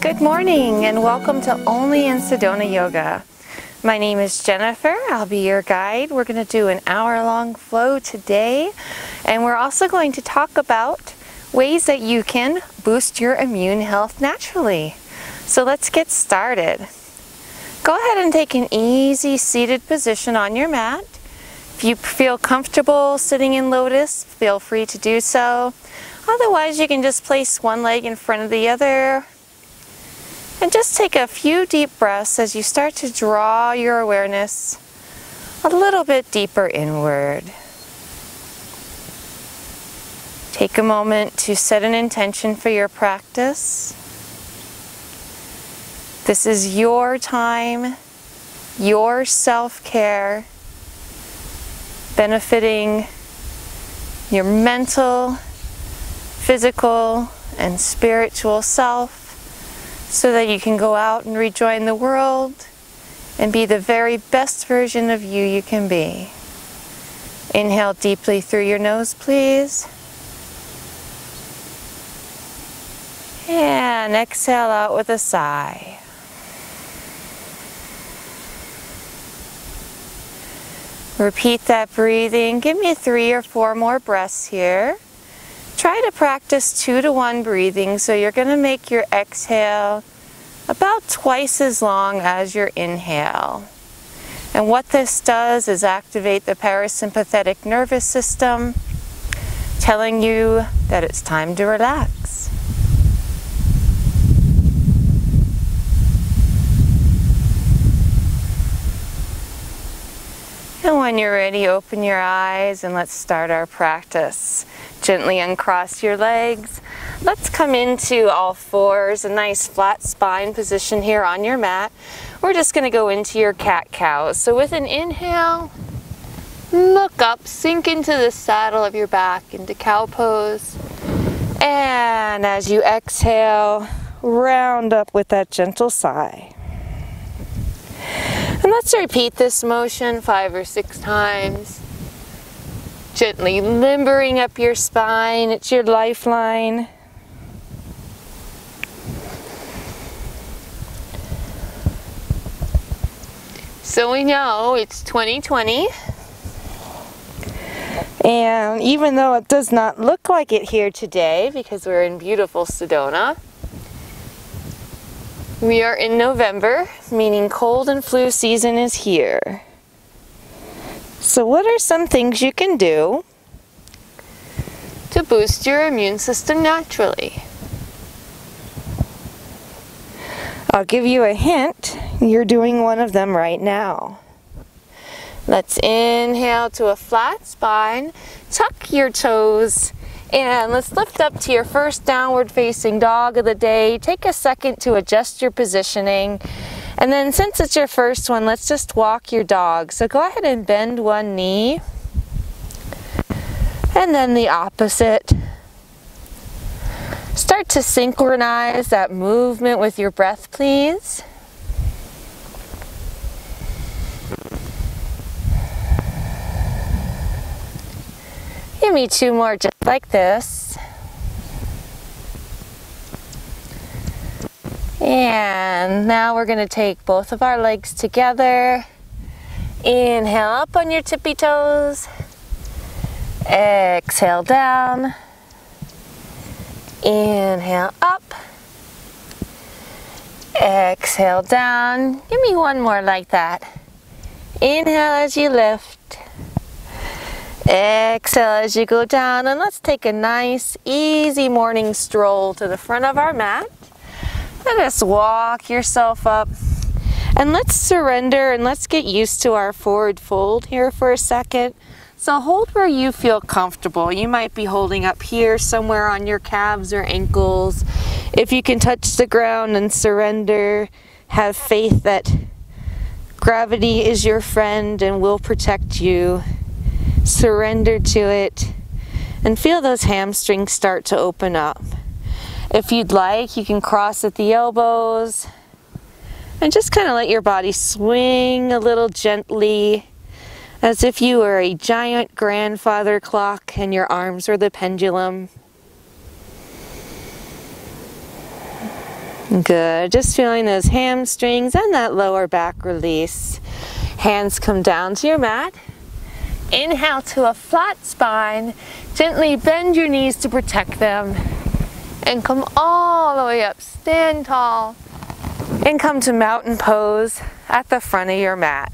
Good morning and welcome to Only in Sedona Yoga. My name is Jennifer. I'll be your guide. We're going to do an hour-long flow today, and we're also going to talk about ways that you can boost your immune health naturally. So let's get started. Go ahead and take an easy seated position on your mat. If you feel comfortable sitting in lotus, feel free to do so. Otherwise, you can just place one leg in front of the other. And just take a few deep breaths as you start to draw your awareness a little bit deeper inward. Take a moment to set an intention for your practice. This is your time, your self-care, benefiting your mental, physical, and spiritual self, so that you can go out and rejoin the world and be the very best version of you can be. Inhale deeply through your nose, please. And exhale out with a sigh. Repeat that breathing. Give me 3 or 4 more breaths here. Try to practice 2 to 1 breathing, so you're going to make your exhale about twice as long as your inhale. And what this does is activate the parasympathetic nervous system, telling you that it's time to relax. And when you're ready, open your eyes and let's start our practice. Gently uncross your legs. Let's come into all fours, a nice flat spine position here on your mat. We're just going to go into your cat-cow. So with an inhale, look up, sink into the saddle of your back into cow pose. And as you exhale, round up with that gentle sigh. And let's repeat this motion 5 or 6 times. Gently limbering up your spine, it's your lifeline. So we know it's 2020. And even though it does not look like it here today, because we're in beautiful Sedona, we are in November, meaning cold and flu season is here. So what are some things you can do to boost your immune system naturally? I'll give you a hint. You're doing one of them right now. Let's inhale to a flat spine, tuck your toes, and let's lift up to your first downward facing dog of the day. Take a second to adjust your positioning. And then since it's your first one, let's just walk your dog. So go ahead and bend one knee. And then the opposite. Start to synchronize that movement with your breath, please. Give me 2 more just like this. And now we're going to take both of our legs together. Inhale up on your tippy toes. Exhale down. Inhale up. Exhale down. Give me 1 more like that. Inhale as you lift. Exhale as you go down. And let's take a nice, easy morning stroll to the front of our mat. And just walk yourself up. And let's surrender and let's get used to our forward fold here for a second. So hold where you feel comfortable. You might be holding up here somewhere on your calves or ankles. If you can touch the ground and surrender, have faith that gravity is your friend and will protect you. Surrender to it and feel those hamstrings start to open up. If you'd like, you can cross at the elbows and just kind of let your body swing a little gently, as if you were a giant grandfather clock and your arms were the pendulum. Good, just feeling those hamstrings and that lower back release. Hands come down to your mat. Inhale to a flat spine. Gently bend your knees to protect them. And come all the way up, stand tall. And come to mountain pose at the front of your mat.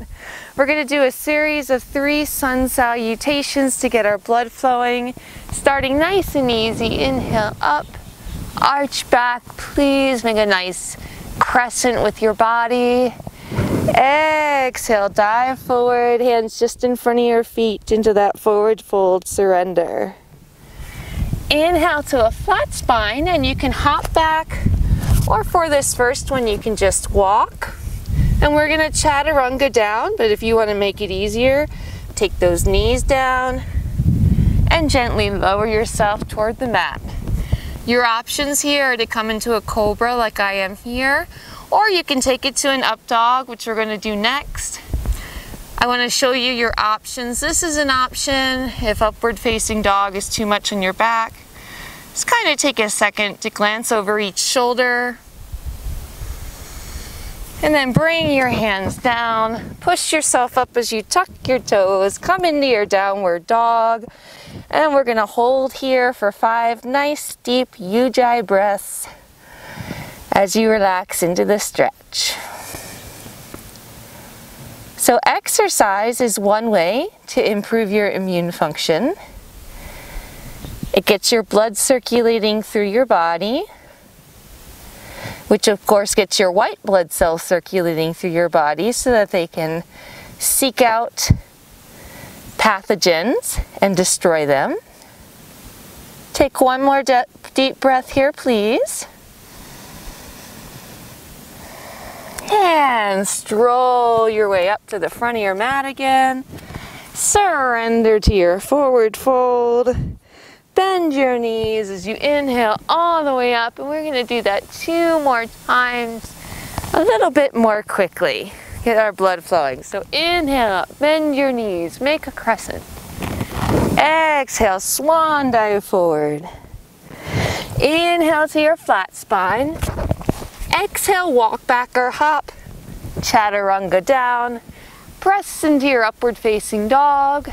We're going to do a series of 3 sun salutations to get our blood flowing. Starting nice and easy, inhale up. Arch back, please make a nice crescent with your body. Exhale, dive forward, hands just in front of your feet into that forward fold, surrender. Inhale to a flat spine, and you can hop back, or for this first one you can just walk. And we're going to chaturanga down, but if you want to make it easier, take those knees down and gently lower yourself toward the mat. Your options here are to come into a cobra like I am here, or you can take it to an up dog, which we're going to do next. I want to show you your options. This is an option if upward facing dog is too much on your back. Just kind of take a second to glance over each shoulder. And then bring your hands down. Push yourself up as you tuck your toes. Come into your downward dog. And we're going to hold here for 5 nice deep ujjayi breaths as you relax into the stretch. So exercise is one way to improve your immune function. It gets your blood circulating through your body, which of course gets your white blood cells circulating through your body so that they can seek out pathogens and destroy them. Take one more deep breath here, please. And stroll your way up to the front of your mat again. Surrender to your forward fold. Bend your knees as you inhale all the way up, and we're going to do that 2 more times, a little bit more quickly. Get our blood flowing. So inhale up, bend your knees, make a crescent. Exhale, swan dive forward. Inhale to your flat spine. Exhale, walk back or hop. Chaturanga down. Press into your upward facing dog.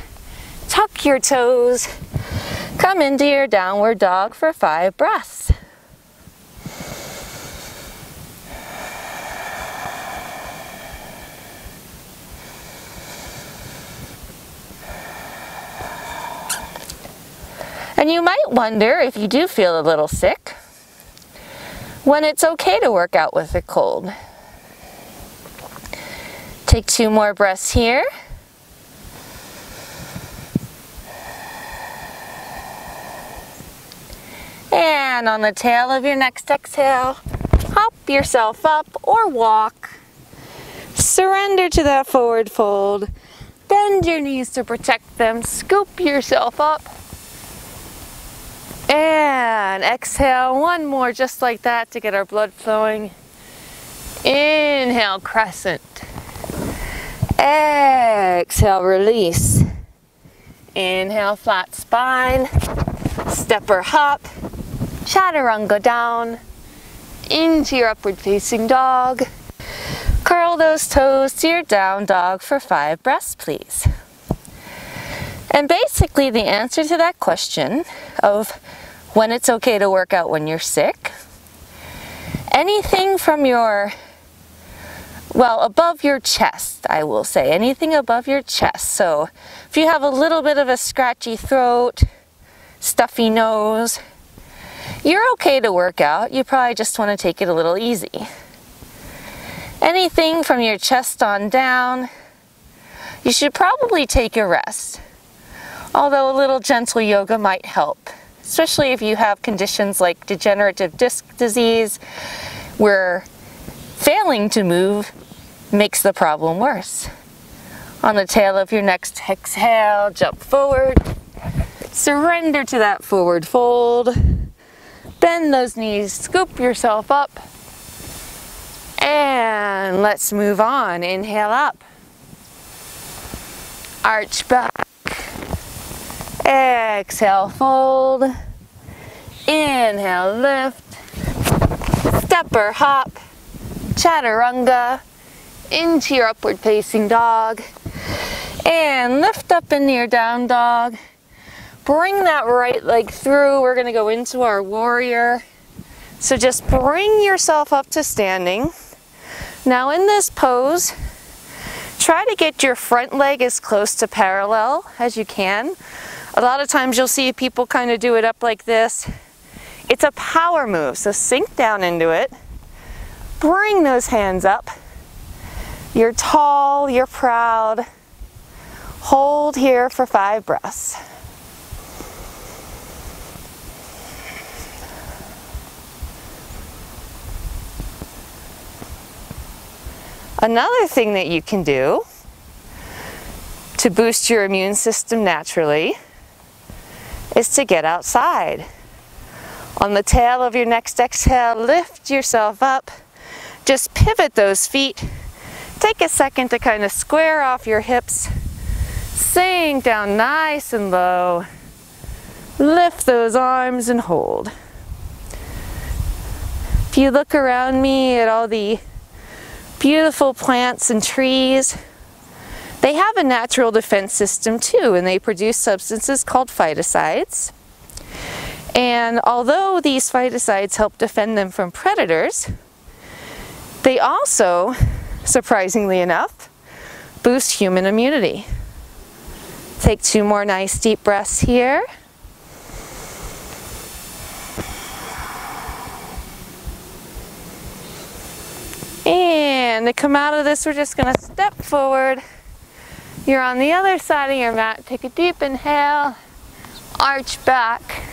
Tuck your toes. Come into your downward dog for 5 breaths. And you might wonder, if you do feel a little sick, when it's okay to work out with a cold. Take 2 more breaths here. And on the tail of your next exhale, hop yourself up or walk. Surrender to that forward fold. Bend your knees to protect them. Scoop yourself up. And exhale, 1 more just like that to get our blood flowing. Inhale, crescent. Exhale, release. Inhale, flat spine. Step or hop. Chaturanga down. Into your upward facing dog. Curl those toes to your down dog for 5 breaths, please. And basically the answer to that question of when it's okay to work out when you're sick, anything from your, well, above your chest, I will say, anything above your chest. So if you have a little bit of a scratchy throat, stuffy nose, you're okay to work out. You probably just want to take it a little easy. Anything from your chest on down, you should probably take a rest. Although a little gentle yoga might help, especially if you have conditions like degenerative disc disease, where failing to move makes the problem worse. On the tail of your next exhale, jump forward. Surrender to that forward fold. Bend those knees, scoop yourself up. And let's move on. Inhale up. Arch back. Exhale, fold. Inhale, lift. Step step or hop, chaturanga, into your upward facing dog, and lift up into your down dog. Bring that right leg through. We're going to go into our warrior. So just bring yourself up to standing. Now in this pose, try to get your front leg as close to parallel as you can. A lot of times you'll see people kind of do it up like this. It's a power move, so sink down into it. Bring those hands up. You're tall, you're proud. Hold here for 5 breaths. Another thing that you can do to boost your immune system naturally is to get outside. On the tail of your next exhale, lift yourself up. Just pivot those feet. Take a second to kind of square off your hips. Sink down nice and low. Lift those arms and hold. If you look around me at all the beautiful plants and trees, they have a natural defense system too, and they produce substances called phytocides. And although these phytocides help defend them from predators, they also, surprisingly enough, boost human immunity. Take 2 more nice deep breaths here. And to come out of this, we're just going to step forward. You're on the other side of your mat. Take a deep inhale, arch back,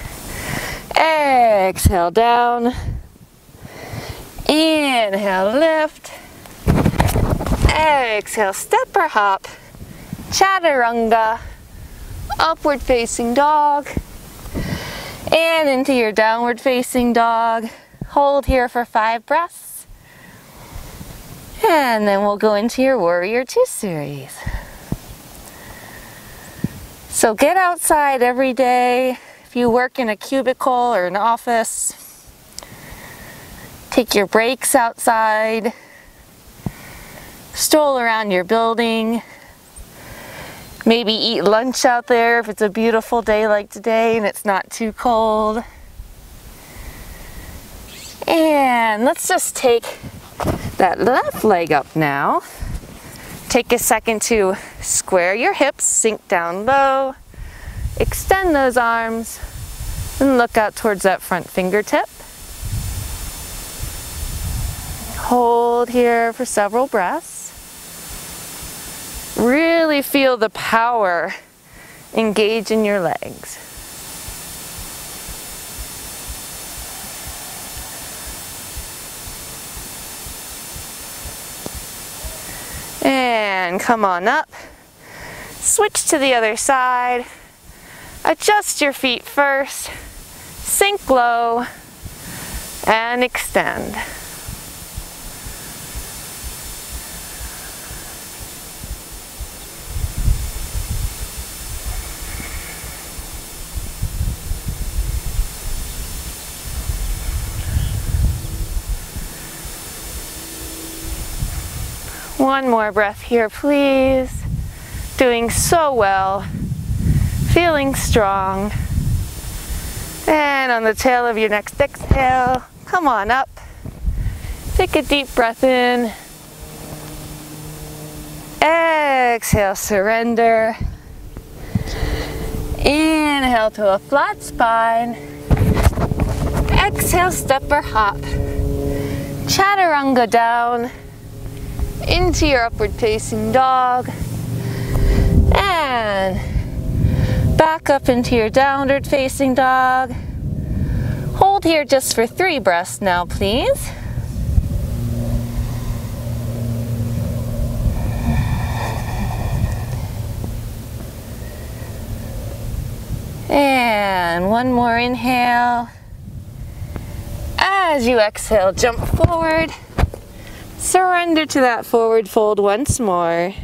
exhale down, inhale, lift, exhale, step or hop, chaturanga, upward facing dog, and into your downward facing dog. Hold here for 5 breaths. And then we'll go into your Warrior 2 series. So get outside every day. If you work in a cubicle or an office, take your breaks outside. Stroll around your building. Maybe eat lunch out there if it's a beautiful day like today and it's not too cold. And let's just take that left leg up now. Take a second to square your hips, sink down low, extend those arms, and look out towards that front fingertip. Hold here for several breaths. Really feel the power engage in your legs. And come on up. Switch to the other side. Adjust your feet first. Sink low and extend. One more breath here, please. Doing so well. Feeling strong. And on the tail of your next exhale, come on up. Take a deep breath in. Exhale, surrender. Inhale to a flat spine. Exhale, step or hop. Chaturanga down. Into your upward facing dog, and back up into your downward facing dog. Hold here just for 3 breaths now, please. And one more inhale. As you exhale, jump forward. Surrender to that forward fold once more.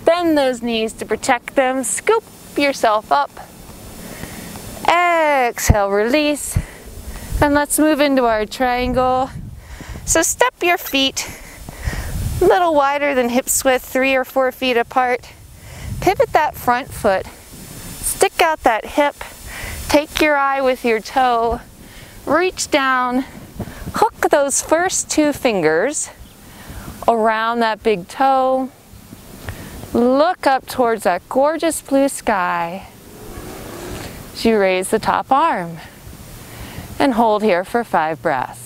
Bend those knees to protect them. Scoop yourself up. Exhale, release. And let's move into our triangle. So step your feet a little wider than hips width, 3 or 4 feet apart. Pivot that front foot. Stick out that hip. Take your eye with your toe. Reach down. Hook those first 2 fingers around that big toe. Look up towards that gorgeous blue sky as you raise the top arm. And hold here for 5 breaths.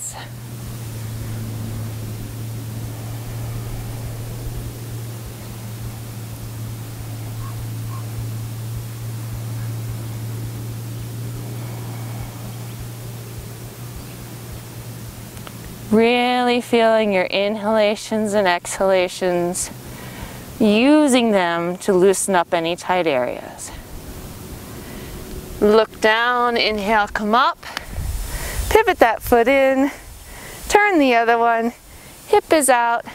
Really feeling your inhalations and exhalations, using them to loosen up any tight areas. Look down, inhale, come up. Pivot that foot in, turn the other one, hip is out,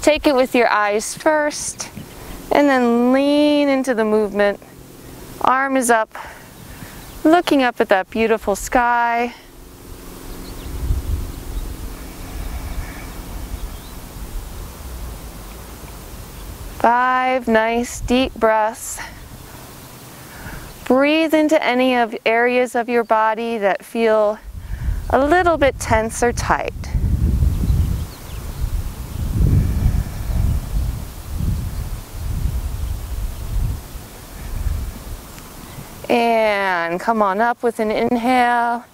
take it with your eyes first, and then lean into the movement. Arm is up, looking up at that beautiful sky. Five nice deep breaths. Breathe into any of areas of your body that feel a little bit tense or tight. And come on up with an inhale.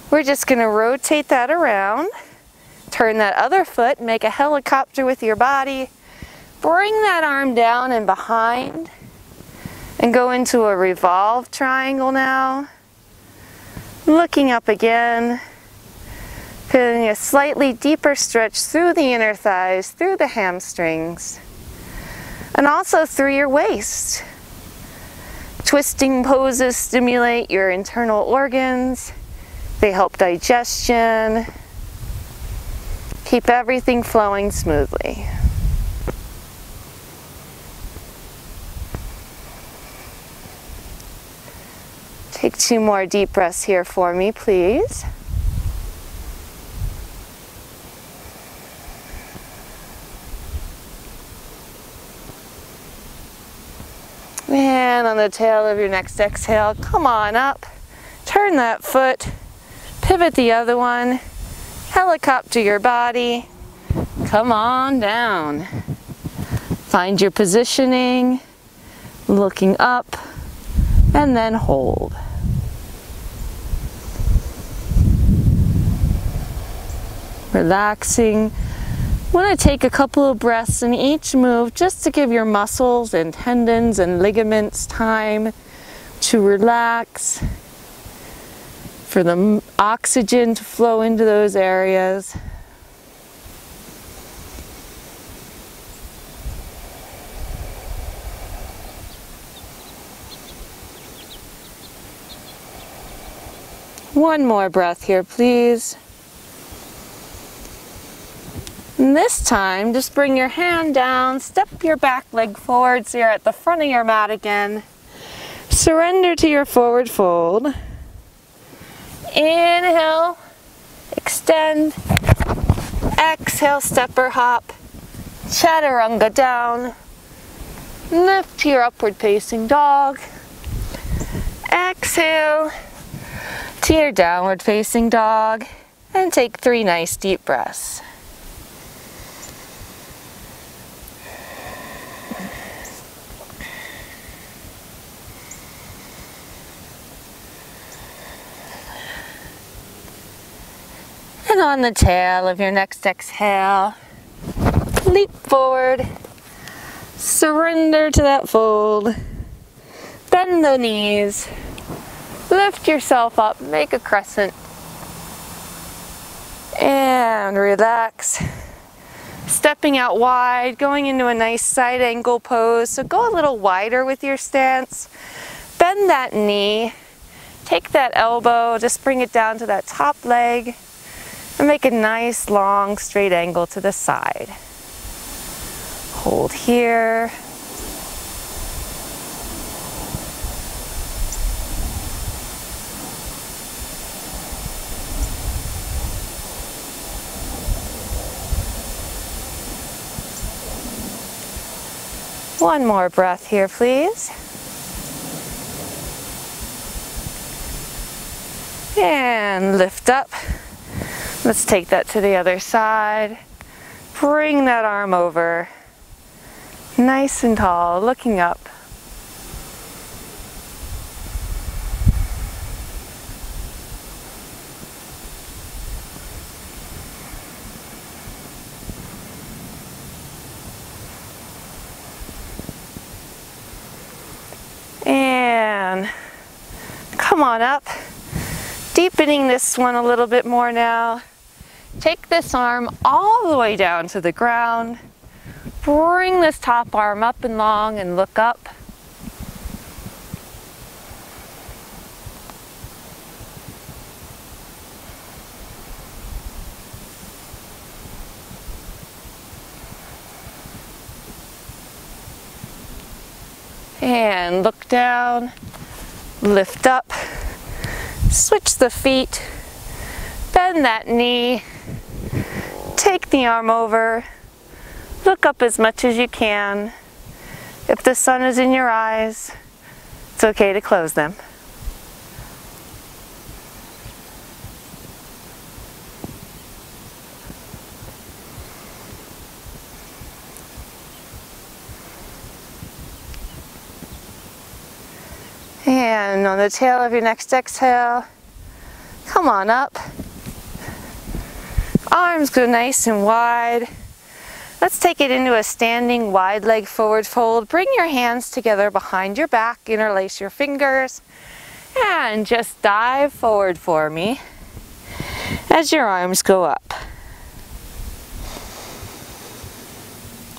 We're just going to rotate that around. Turn that other foot, make a helicopter with your body. Bring that arm down and behind. And go into a revolved triangle now. Looking up again. Feeling a slightly deeper stretch through the inner thighs, through the hamstrings. And also through your waist. Twisting poses stimulate your internal organs. They help digestion. Keep everything flowing smoothly. Take 2 more deep breaths here for me, please. And on the tail of your next exhale, come on up. Turn that foot. Pivot the other one. Helicopter your body. Come on down. Find your positioning. Looking up. And then hold. Relaxing. Want to take a couple of breaths in each move just to give your muscles and tendons and ligaments time to relax, for the oxygen to flow into those areas. One more breath here, please. And this time, just bring your hand down, step your back leg forward so you're at the front of your mat again. Surrender to your forward fold. Inhale, extend. Exhale, stepper hop. Chaturanga down. Lift to your upward facing dog. Exhale to your downward facing dog. And take 3 nice deep breaths. And on the tail of your next exhale, leap forward, surrender to that fold, bend the knees, lift yourself up, make a crescent, and relax. Stepping out wide, going into a nice side angle pose, so go a little wider with your stance, bend that knee, take that elbow, just bring it down to that top leg, and make a nice long straight angle to the side. Hold here. One more breath here, please. And lift up. Let's take that to the other side. Bring that arm over. Nice and tall, looking up. And come on up. Deepening this one a little bit more now. Take this arm all the way down to the ground. Bring this top arm up and long and look up. And look down, lift up, switch the feet, bend that knee, take the arm over, look up as much as you can. If the sun is in your eyes, it's okay to close them. And on the tail of your next exhale, come on up. Arms go nice and wide. Let's take it into a standing wide leg forward fold. Bring your hands together behind your back, interlace your fingers, and just dive forward for me as your arms go up.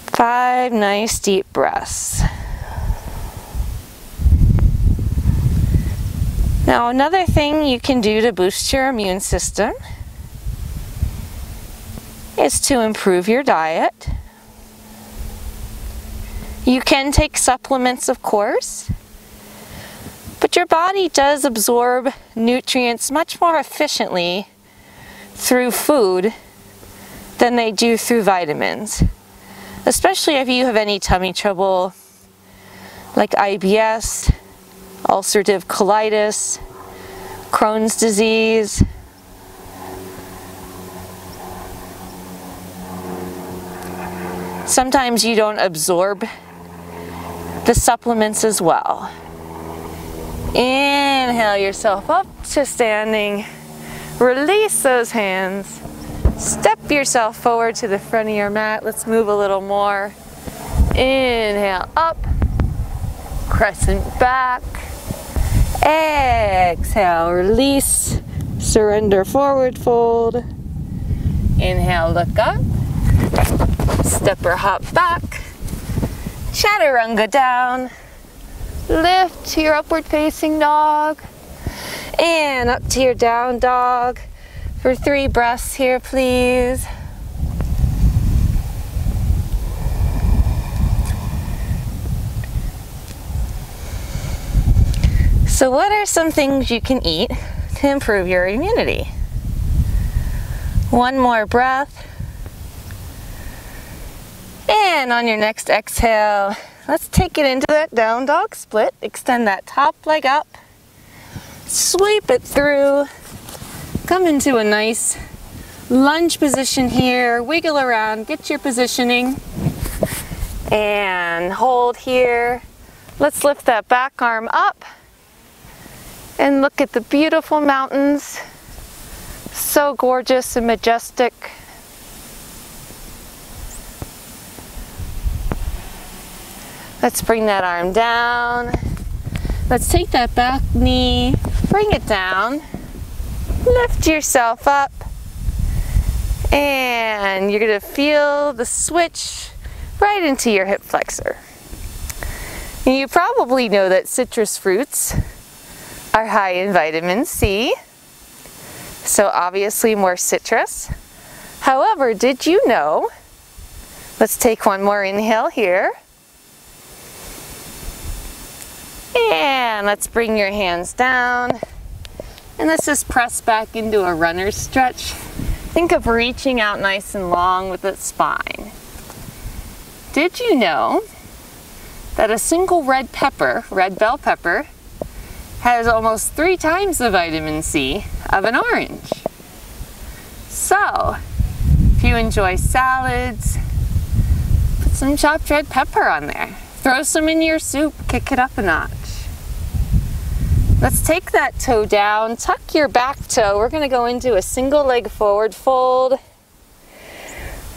5 nice deep breaths. Now, another thing you can do to boost your immune system is to improve your diet. You can take supplements, of course, but your body does absorb nutrients much more efficiently through food than they do through vitamins, especially if you have any tummy trouble like IBS, ulcerative colitis, Crohn's disease. Sometimes you don't absorb the supplements as well. Inhale yourself up to standing. Release those hands. Step yourself forward to the front of your mat. Let's move a little more. Inhale up. Crescent back. Exhale, release, surrender, forward fold. Inhale, look up. Step or hop back. Chaturanga down. Lift to your upward facing dog. And up to your down dog. For 3 breaths here, please. So what are some things you can eat to improve your immunity? One more breath. And on your next exhale, let's take it into that down dog split. Extend that top leg up. Sweep it through. Come into a nice lunge position here. Wiggle around, get your positioning. And hold here. Let's lift that back arm up. And look at the beautiful mountains. So gorgeous and majestic. Let's bring that arm down. Let's take that back knee, bring it down. Lift yourself up. And you're gonna feel the switch right into your hip flexor. And you probably know that citrus fruits are high in vitamin C, so obviously more citrus. However, did you know, let's take one more inhale here. And let's bring your hands down. And let's just press back into a runner's stretch. Think of reaching out nice and long with the spine. Did you know that a single red pepper, red bell pepper, has almost 3 times the vitamin C of an orange. So, if you enjoy salads, put some chopped red pepper on there. Throw some in your soup, kick it up a notch. Let's take that toe down, tuck your back toe. We're going to go into a single leg forward fold.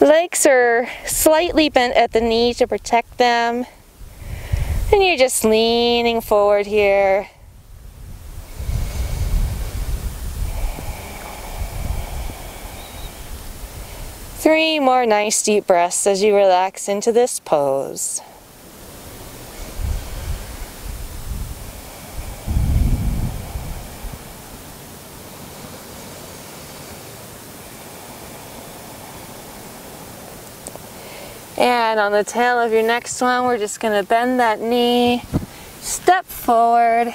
Legs are slightly bent at the knee to protect them. And you're just leaning forward here. Three more nice deep breaths as you relax into this pose. And on the tail of your next one, we're just going to bend that knee, step forward,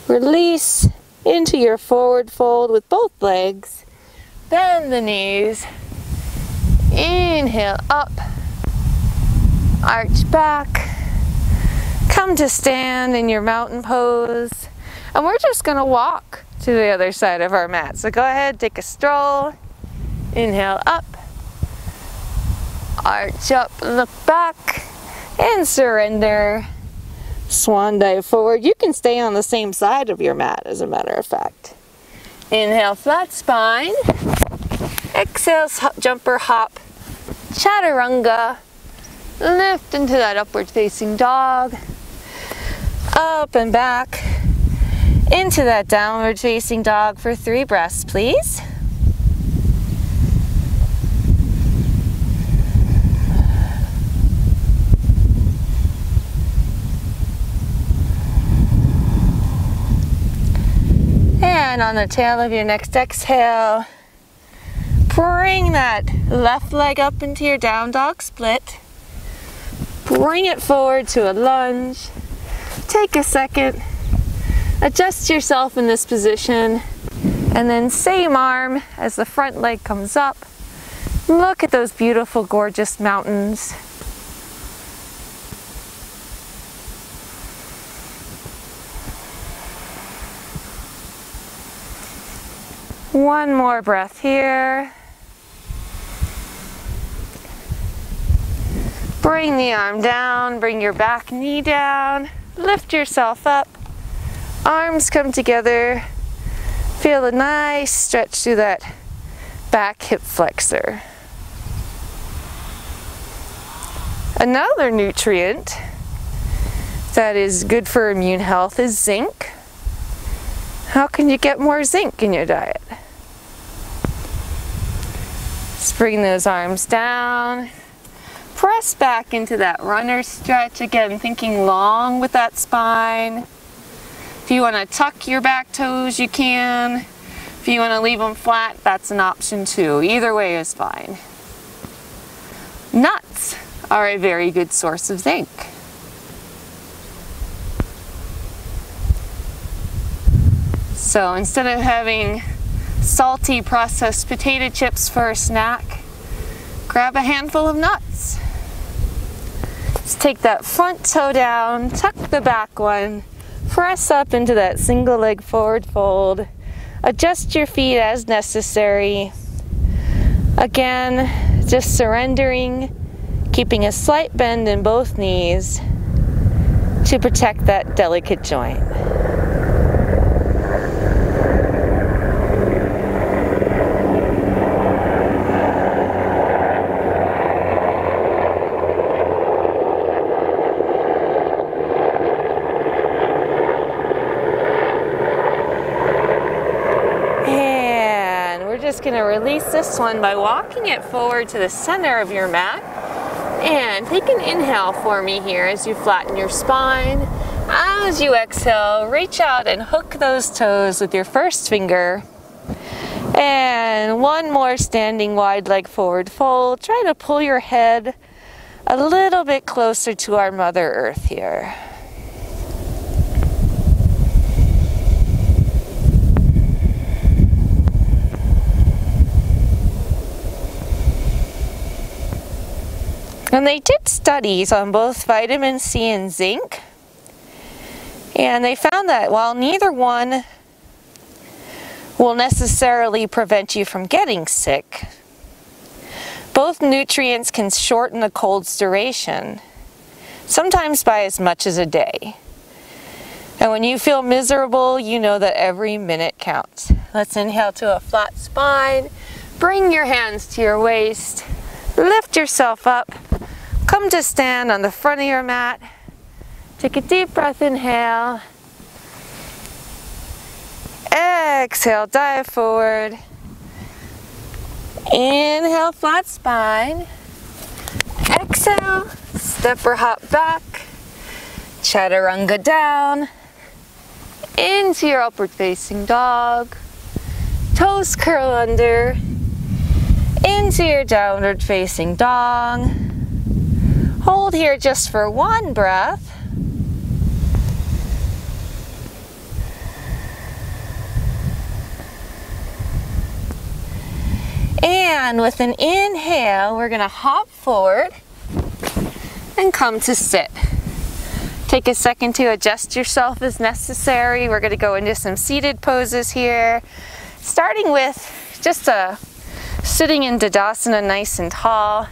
release into your forward fold with both legs, bend the knees, inhale up, arch back, come to stand in your mountain pose, and we're just going to walk to the other side of our mat. So go ahead, take a stroll, inhale up, arch up, look back, and surrender. Swan dive forward. You can stay on the same side of your mat, as a matter of fact. Inhale, flat spine. Exhale, jumper hop, chaturanga. Lift into that upward facing dog. Up and back into that downward facing dog for 3 breaths, please. And on the tail of your next exhale, bring that left leg up into your down dog split. Bring it forward to a lunge. Take a second, adjust yourself in this position, and then same arm as the front leg comes up. Look at those beautiful, gorgeous mountains. One more breath here. Bring the arm down, bring your back knee down, lift yourself up, arms come together, feel a nice stretch through that back hip flexor. Another nutrient that is good for immune health is zinc. How can you get more zinc in your diet? Just bring those arms down. Press back into that runner stretch. Again, thinking long with that spine. If you want to tuck your back toes, you can. If you want to leave them flat, that's an option too. Either way is fine. Nuts are a very good source of zinc. So instead of having salty processed potato chips for a snack, grab a handful of nuts. Just take that front toe down, tuck the back one, press up into that single leg forward fold, adjust your feet as necessary. Again, just surrendering, keeping a slight bend in both knees to protect that delicate joint. Going to release this one by walking it forward to the center of your mat, and take an inhale for me here as you flatten your spine. As you exhale, reach out and hook those toes with your first finger, and one more standing wide leg forward fold. Try to pull your head a little bit closer to our Mother Earth here. And they did studies on both vitamin C and zinc, and they found that while neither one will necessarily prevent you from getting sick, both nutrients can shorten a cold's duration, sometimes by as much as a day. And when you feel miserable, you know that every minute counts. Let's inhale to a flat spine. Bring your hands to your waist. Lift yourself up. Come to stand on the front of your mat. Take a deep breath, inhale. Exhale, dive forward. Inhale, flat spine. Exhale, step or hop back. Chaturanga down. Into your upward facing dog. Toes curl under. Into your downward facing dog. Hold here just for one breath. And with an inhale, we're going to hop forward and come to sit. Take a second to adjust yourself as necessary. We're going to go into some seated poses here, starting with just sitting in Dadasana nice and tall.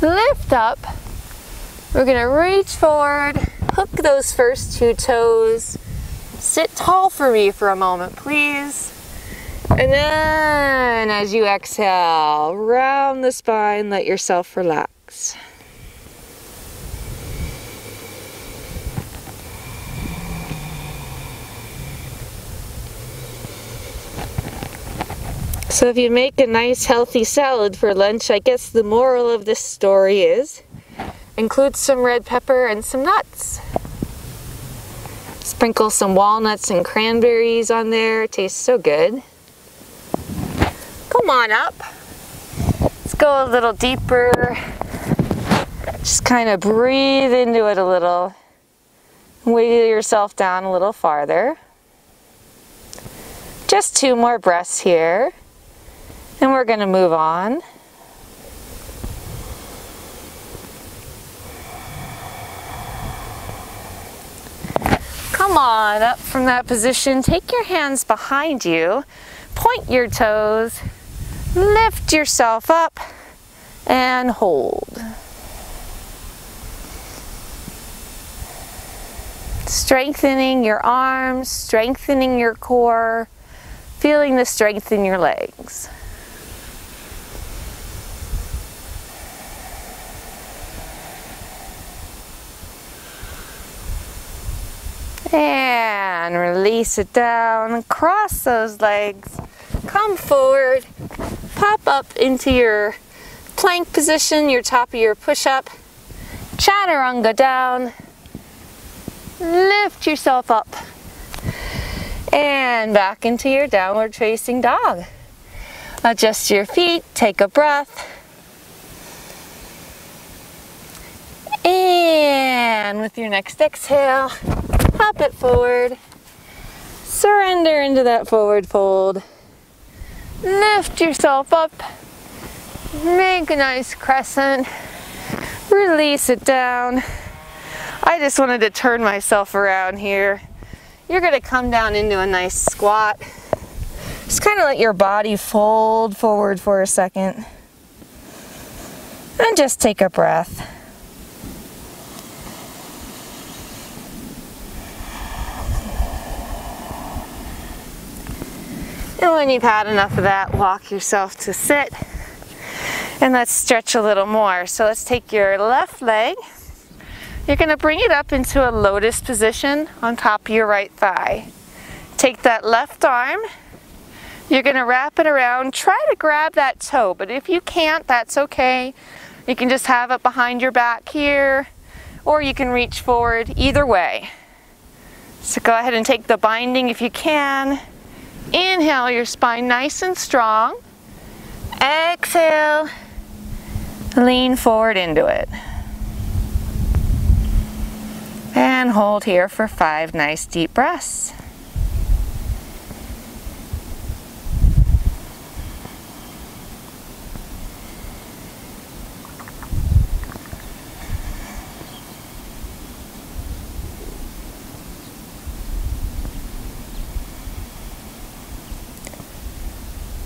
Lift up. We're going to reach forward, hook those first two toes. Sit tall for me for a moment, please. And then as you exhale, round the spine, let yourself relax. So if you make a nice healthy salad for lunch, I guess the moral of this story is include some red pepper and some nuts. Sprinkle some walnuts and cranberries on there. It tastes so good. Come on up. Let's go a little deeper. Just kind of breathe into it a little. Wiggle yourself down a little farther. Just 2 more breaths here. And we're going to move on. Come on up from that position. Take your hands behind you. Point your toes. Lift yourself up and hold. Strengthening your arms, strengthening your core, feeling the strength in your legs. And release it down, cross those legs, come forward, pop up into your plank position, your top of your push-up, chaturanga down, lift yourself up, and back into your downward facing dog. Adjust your feet, take a breath, and with your next exhale, pop it forward, surrender into that forward fold, lift yourself up, make a nice crescent, release it down. I just wanted to turn myself around here. You're going to come down into a nice squat. Just kind of let your body fold forward for a second. And just take a breath. And when you've had enough of that, walk yourself to sit. And let's stretch a little more. So let's take your left leg. You're going to bring it up into a lotus position on top of your right thigh. Take that left arm. You're going to wrap it around. Try to grab that toe, but if you can't, that's okay. You can just have it behind your back here, or you can reach forward, either way. So go ahead and take the binding if you can. Inhale your spine nice and strong. Exhale, lean forward into it. And hold here for 5 nice deep breaths.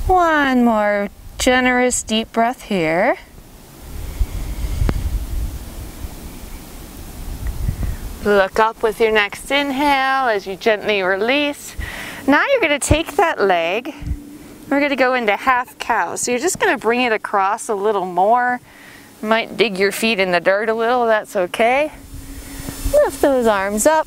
One more generous deep breath here. Look up with your next inhale as you gently release. Now you're going to take that leg. We're going to go into half cow. So you're just going to bring it across a little more. You might dig your feet in the dirt a little, that's okay. Lift those arms up.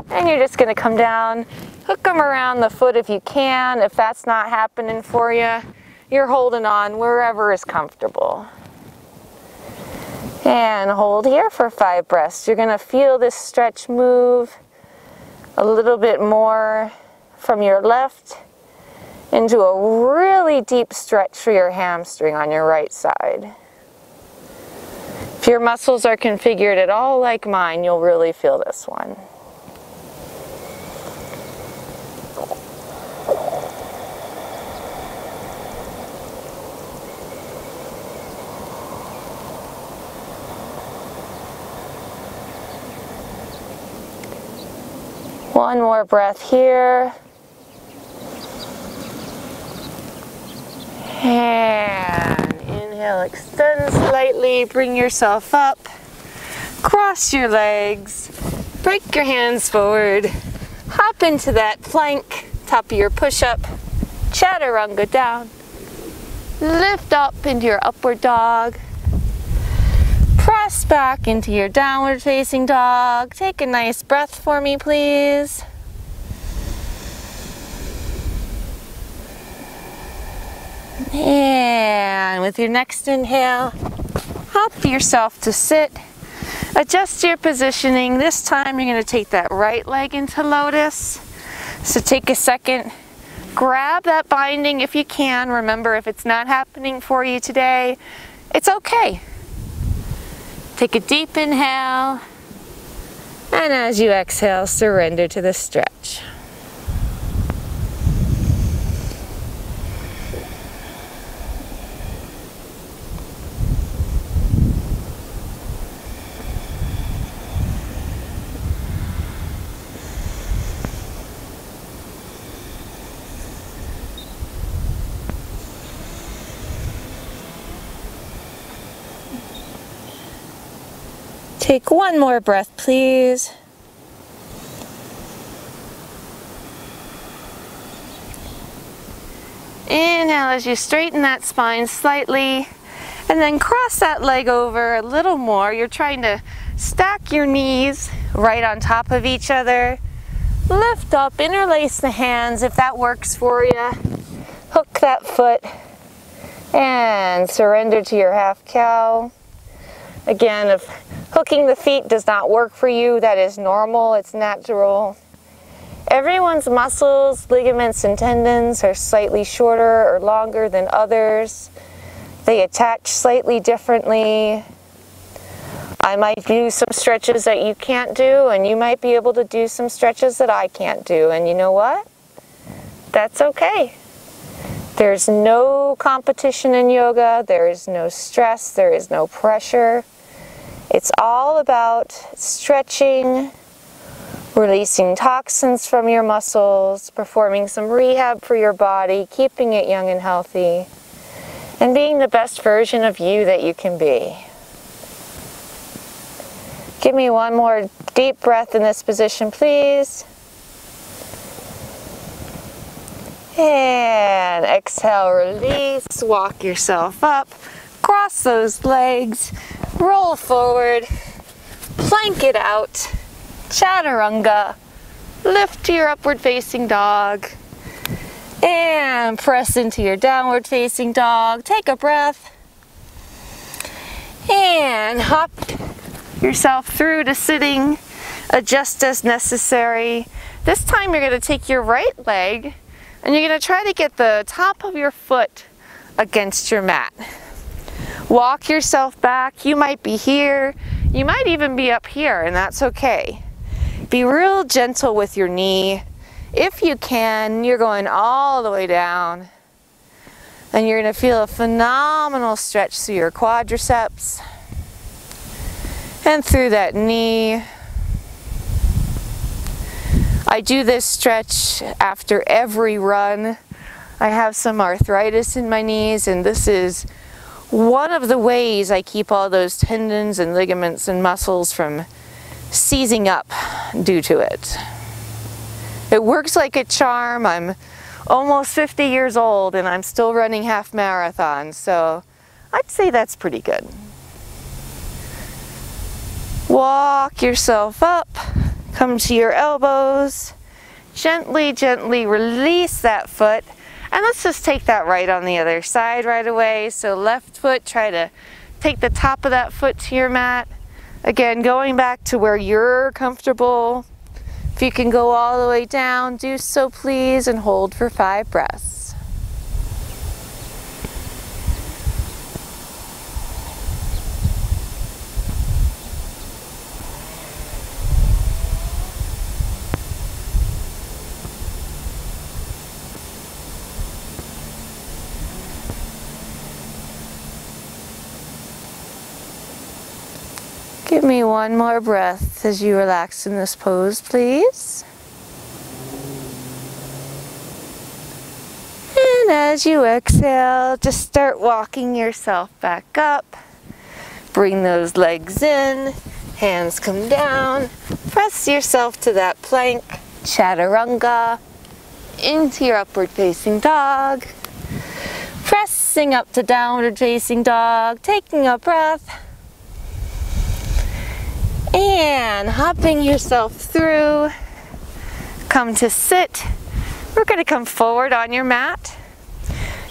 And you're just going to come down. Hook them around the foot if you can. If that's not happening for you, you're holding on wherever is comfortable. And hold here for 5 breaths. You're going to feel this stretch move a little bit more from your left into a really deep stretch for your hamstring on your right side. If your muscles are configured at all like mine, you'll really feel this one. One more breath here. And inhale, extend slightly, bring yourself up. Cross your legs, break your hands forward. Hop into that plank, top of your push-up. Chaturanga down. Lift up into your upward dog. Press back into your downward facing dog. Take a nice breath for me, please. And with your next inhale, hop yourself to sit. Adjust your positioning. This time you're going to take that right leg into lotus. So take a second. Grab that binding if you can. Remember, if it's not happening for you today, it's okay. Take a deep inhale, and as you exhale, surrender to the stretch. Take one more breath, please. Inhale as you straighten that spine slightly, and then cross that leg over a little more. You're trying to stack your knees right on top of each other. Lift up, interlace the hands if that works for you. Hook that foot, and surrender to your half cow. Again, if hooking the feet does not work for you, that is normal, it's natural. Everyone's muscles, ligaments, and tendons are slightly shorter or longer than others. They attach slightly differently. I might do some stretches that you can't do, and you might be able to do some stretches that I can't do. And you know what? That's okay. There's no competition in yoga. There is no stress. There is no pressure. It's all about stretching, releasing toxins from your muscles, performing some rehab for your body, keeping it young and healthy, and being the best version of you that you can be. Give me one more deep breath in this position, please. And exhale, release, walk yourself up, cross those legs, roll forward, plank it out, chaturanga, lift to your upward facing dog, and press into your downward facing dog. Take a breath, and hop yourself through to sitting, adjust as necessary. This time you're going to take your right leg, and you're going to try to get the top of your foot against your mat. Walk yourself back. You might be here. You might even be up here, and that's okay. Be real gentle with your knee. If you can, you're going all the way down. And you're going to feel a phenomenal stretch through your quadriceps and through that knee. I do this stretch after every run. I have some arthritis in my knees, and this is one of the ways I keep all those tendons and ligaments and muscles from seizing up due to it. It works like a charm. I'm almost 50 years old and I'm still running half marathons, so I'd say that's pretty good. Walk yourself up, come to your elbows, gently, gently release that foot, and let's just take that right on the other side right away. So left foot, try to take the top of that foot to your mat. Again, going back to where you're comfortable. If you can go all the way down, do so please, and hold for 5 breaths. Give me one more breath as you relax in this pose, please. And as you exhale, just start walking yourself back up. Bring those legs in, hands come down. Press yourself to that plank, chaturanga, into your upward facing dog. Pressing up to downward facing dog, taking a breath. And hopping yourself through, come to sit. We're going to come forward on your mat.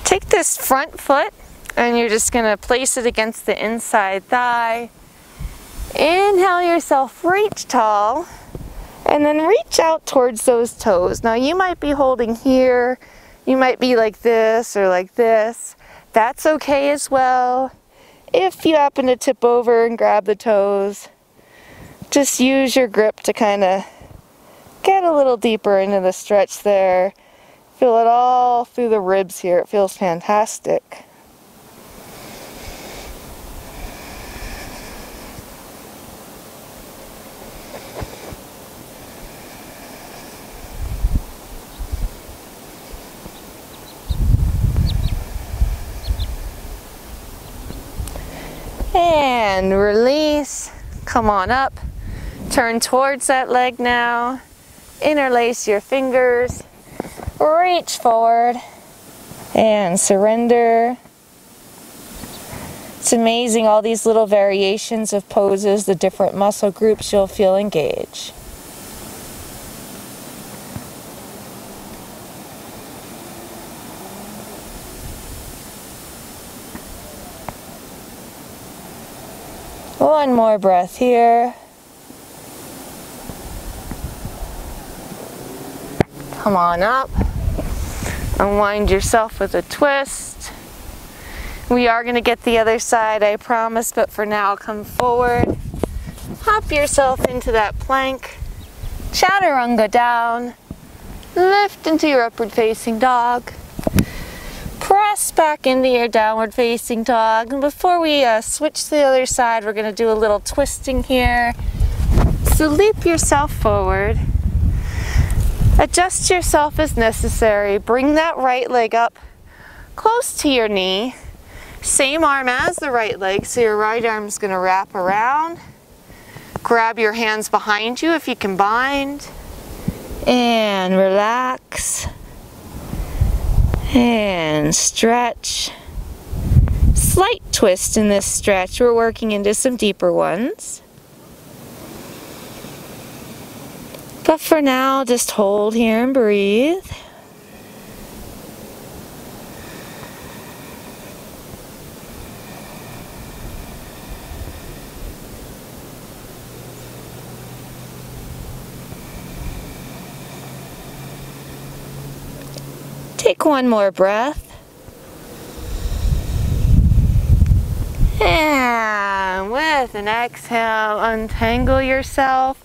Take this front foot and you're just going to place it against the inside thigh. Inhale yourself, reach tall, and then reach out towards those toes. Now you might be holding here, you might be like this or like this. That's okay as well. If you happen to tip over and grab the toes, just use your grip to kind of get a little deeper into the stretch there. Feel it all through the ribs here. It feels fantastic. And release. Come on up. Turn towards that leg now. Interlace your fingers. Reach forward and surrender. It's amazing all these little variations of poses, the different muscle groups you'll feel engage. One more breath here. Come on up. Unwind yourself with a twist. We are going to get the other side, I promise, but for now, come forward. Hop yourself into that plank. Chaturanga down. Lift into your upward facing dog. Press back into your downward facing dog. And before we switch to the other side, we're going to do a little twisting here. So loop yourself forward. Adjust yourself as necessary. Bring that right leg up close to your knee. Same arm as the right leg, so your right arm's going to wrap around. Grab your hands behind you if you can bind. And relax. And stretch. Slight twist in this stretch. We're working into some deeper ones. But for now, just hold here and breathe. Take one more breath. And with an exhale, untangle yourself.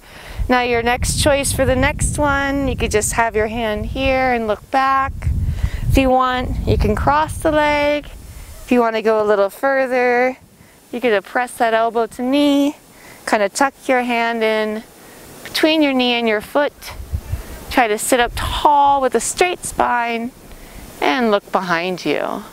Now your next choice for the next one, you could just have your hand here and look back. If you want, you can cross the leg. If you want to go a little further, you could press that elbow to knee, kind of tuck your hand in between your knee and your foot. Try to sit up tall with a straight spine. And look behind you.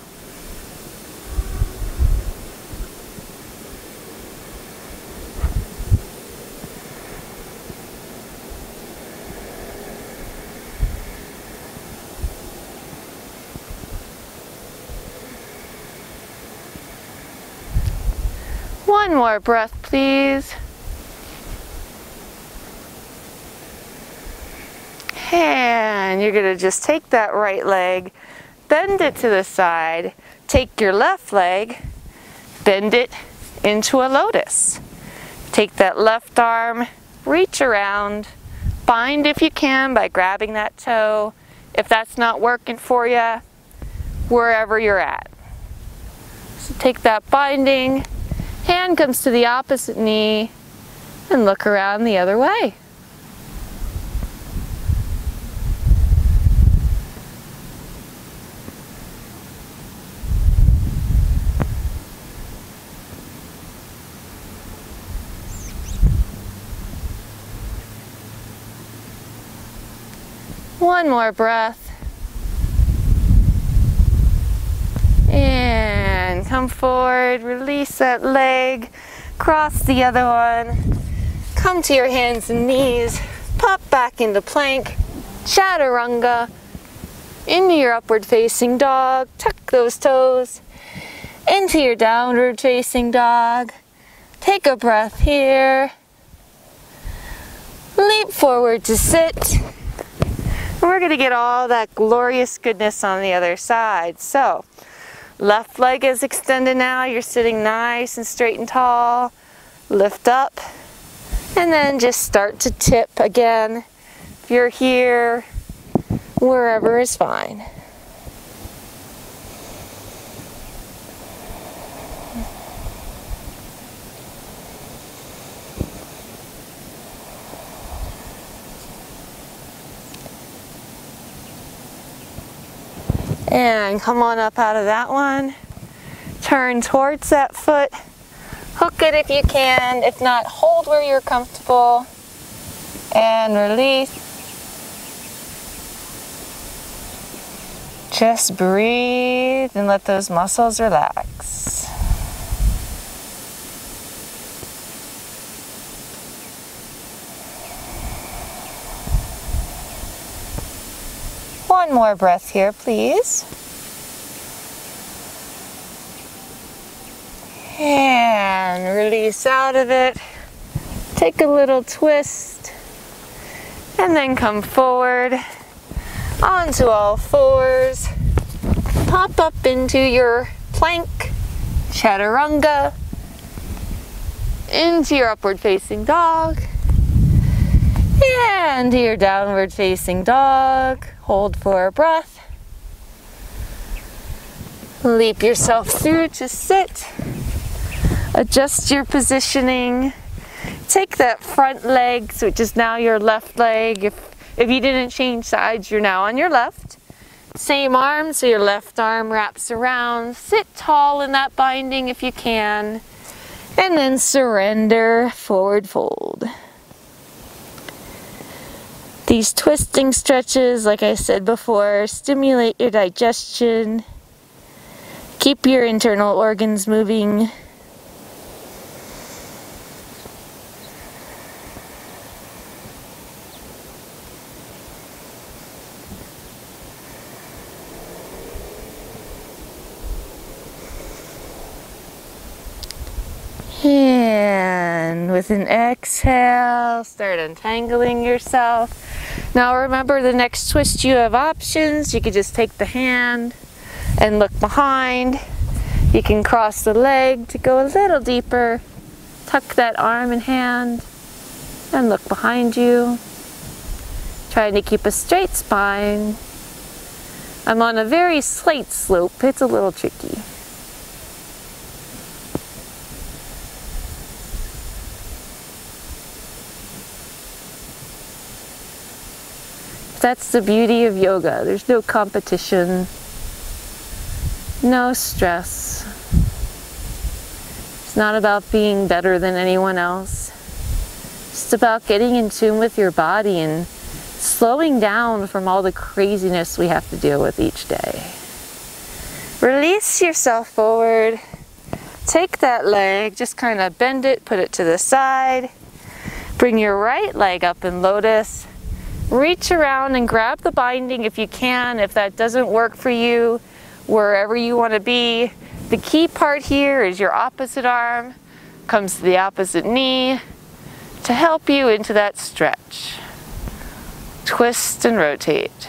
One more breath, please. And you're going to just take that right leg, bend it to the side, take your left leg, bend it into a lotus. Take that left arm, reach around, bind if you can by grabbing that toe. If that's not working for you, wherever you're at. So take that binding, hand comes to the opposite knee, and look around the other way. One more breath. And come forward, release that leg, cross the other one, come to your hands and knees, pop back into plank, chaturanga, into your upward facing dog, tuck those toes, into your downward facing dog, take a breath here, leap forward to sit. We're going to get all that glorious goodness on the other side. So, left leg is extended now. You're sitting nice and straight and tall. Lift up. And then just start to tip again. If you're here, wherever is fine. And come on up out of that one. Turn towards that foot. Hook it if you can. If not, hold where you're comfortable. And release. Just breathe and let those muscles relax. One more breath here, please. And release out of it. Take a little twist. And then come forward onto all fours. Pop up into your plank, chaturanga, into your upward facing dog, and to your downward facing dog. Hold for a breath. Leap yourself through to sit. Adjust your positioning. Take that front leg, which is now your left leg. If you didn't change sides, you're now on your left. Same arm, so your left arm wraps around. Sit tall in that binding if you can. And then surrender, forward fold. These twisting stretches, like I said before, stimulate your digestion. Keep your internal organs moving. And with an exhale, start untangling yourself. Now remember, the next twist you have options. You could just take the hand and look behind. You can cross the leg to go a little deeper. Tuck that arm and hand and look behind you. Trying to keep a straight spine. I'm on a very slight slope. It's a little tricky. That's the beauty of yoga. There's no competition, no stress. It's not about being better than anyone else. It's about getting in tune with your body and slowing down from all the craziness we have to deal with each day. Release yourself forward. Take that leg, just kind of bend it, put it to the side. Bring your right leg up in lotus. Reach around and grab the binding if you can. If that doesn't work for you, wherever you want to be, the key part here is your opposite arm comes to the opposite knee to help you into that stretch. Twist and rotate.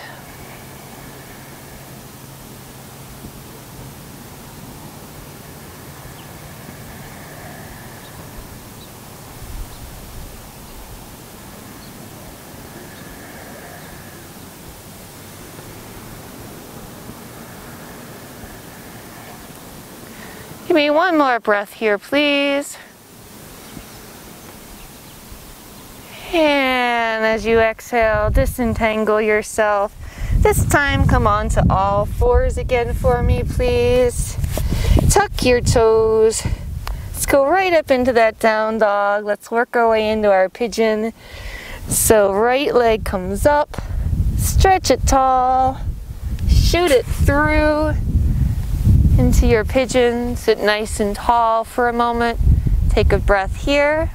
Give me one more breath here, please. And as you exhale, disentangle yourself. This time, come on to all fours again for me, please. Tuck your toes. Let's go right up into that down dog. Let's work our way into our pigeon. So right leg comes up. Stretch it tall. Shoot it through into your pigeon. Sit nice and tall for a moment. Take a breath here.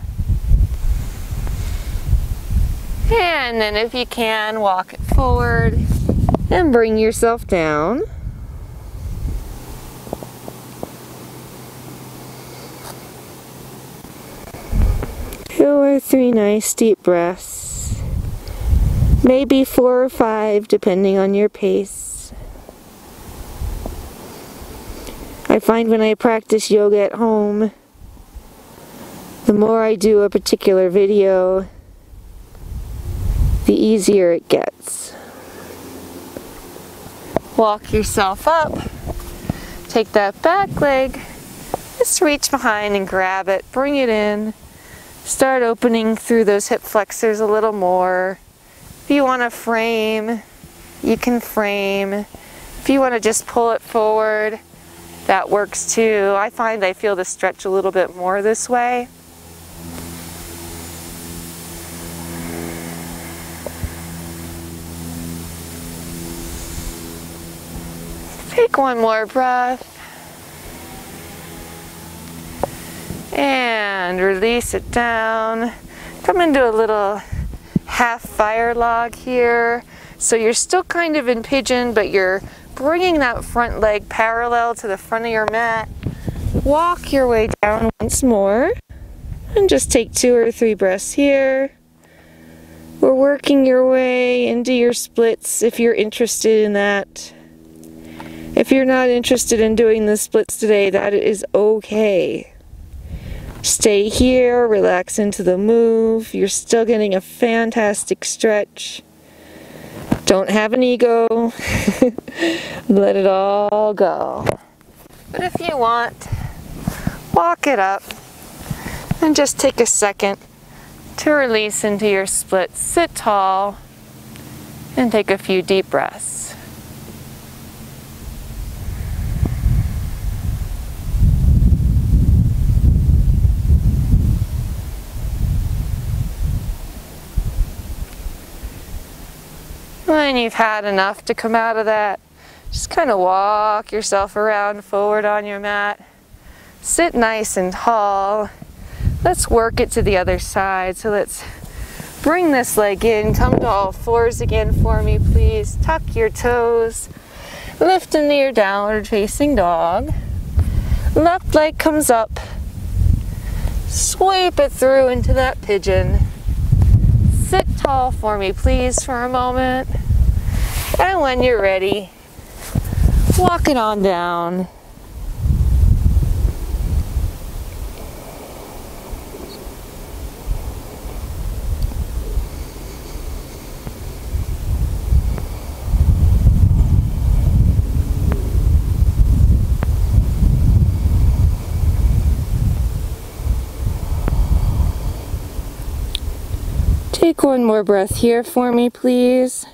And then if you can, walk it forward and bring yourself down. Two or three nice deep breaths. Maybe 4 or 5 depending on your pace. I find when I practice yoga at home, the more I do a particular video, the easier it gets. Walk yourself up. Take that back leg. Just reach behind and grab it. Bring it in. Start opening through those hip flexors a little more. If you want to frame, you can frame. If you want to just pull it forward, that works too. I find I feel the stretch a little bit more this way. Take one more breath. And release it down. Come into a little half fire log here. So you're still kind of in pigeon, but you're bringing that front leg parallel to the front of your mat. Walk your way down once more. And just take 2 or 3 breaths here. We're working your way into your splits if you're interested in that. If you're not interested in doing the splits today, that is okay. Stay here, relax into the move. You're still getting a fantastic stretch. Don't have an ego. Let it all go. But if you want, walk it up and just take a second to release into your splits. Sit tall and take a few deep breaths. When you've had enough to come out of that, just kind of walk yourself around forward on your mat. Sit nice and tall. Let's work it to the other side. So let's bring this leg in. Come to all fours again for me, please. Tuck your toes. Lift into your downward facing dog. Left leg comes up. Sweep it through into that pigeon. Sit tall for me, please, for a moment. And when you're ready, walk it on down. Take one more breath here for me, please.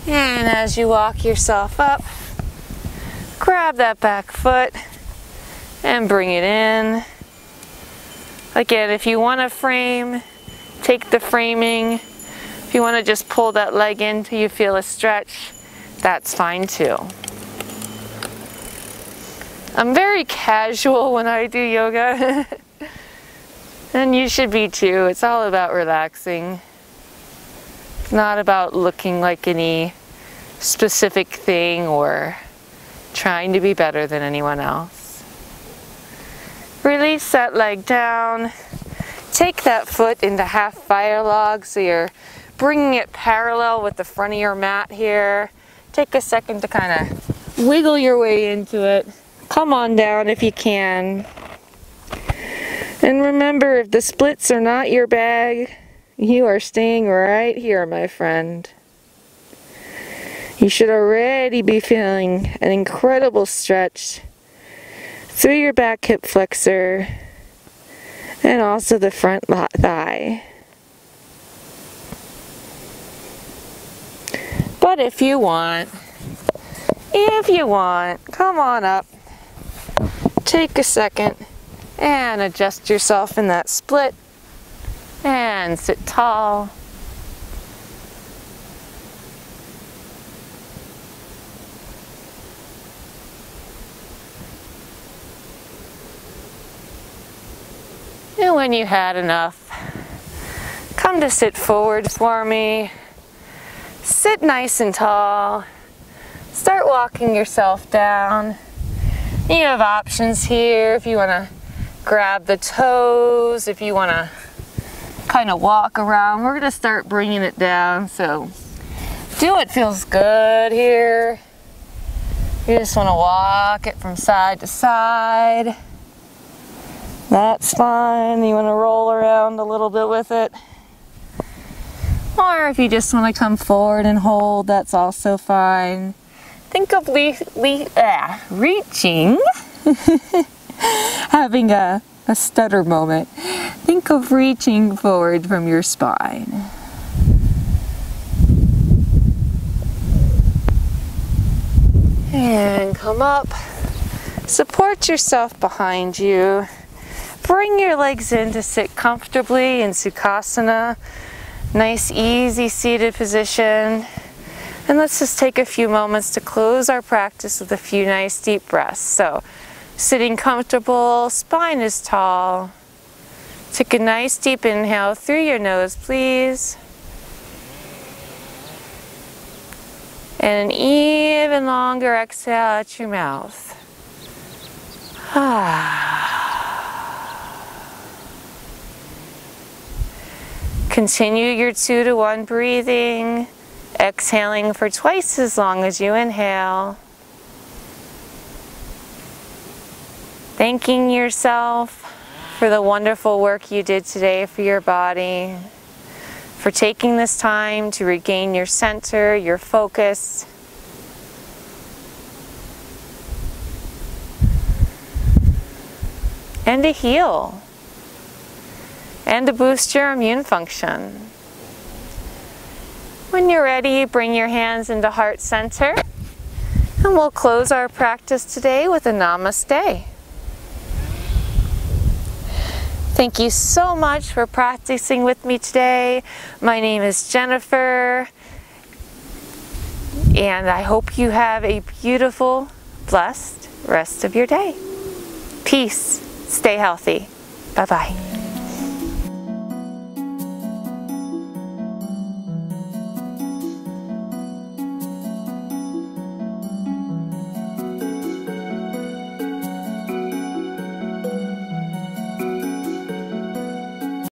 And as you walk yourself up, grab that back foot and bring it in. Again, if you want to frame, take the framing. If you want to just pull that leg in till you feel a stretch, that's fine too. I'm very casual when I do yoga. And you should be too. It's all about relaxing. It's not about looking like any specific thing or trying to be better than anyone else. Release that leg down. Take that foot into half fire log so you're bringing it parallel with the front of your mat here. Take a second to kind of wiggle your way into it. Come on down if you can. And remember, if the splits are not your bag, you are staying right here, my friend. You should already be feeling an incredible stretch through your back hip flexor and also the front thigh. But if you want, come on up. Take a second and adjust yourself in that split and sit tall. And when you had enough, come to sit forward for me. Sit nice and tall. Start walking yourself down. You have options here if you want to grab the toes, if you want to kind of walk around. We're going to start bringing it down, so do what feels good here. You just want to walk it from side to side. That's fine. You want to roll around a little bit with it. Or if you just want to come forward and hold, that's also fine. Think of reaching, having a stutter moment. Think of reaching forward from your spine. And come up. Support yourself behind you. Bring your legs in to sit comfortably in Tsukasana. Nice, easy seated position. And let's just take a few moments to close our practice with a few nice deep breaths. So, sitting comfortable, spine is tall. Take a nice deep inhale through your nose, please. And an even longer exhale out your mouth. Continue your 2 to 1 breathing, exhaling for twice as long as you inhale. Thanking yourself for the wonderful work you did today for your body, for taking this time to regain your center, your focus. And to heal. And to boost your immune function. When you're ready, bring your hands into heart center. And we'll close our practice today with a Namaste. Thank you so much for practicing with me today. My name is Jennifer. And I hope you have a beautiful, blessed rest of your day. Peace. Stay healthy. Bye-bye.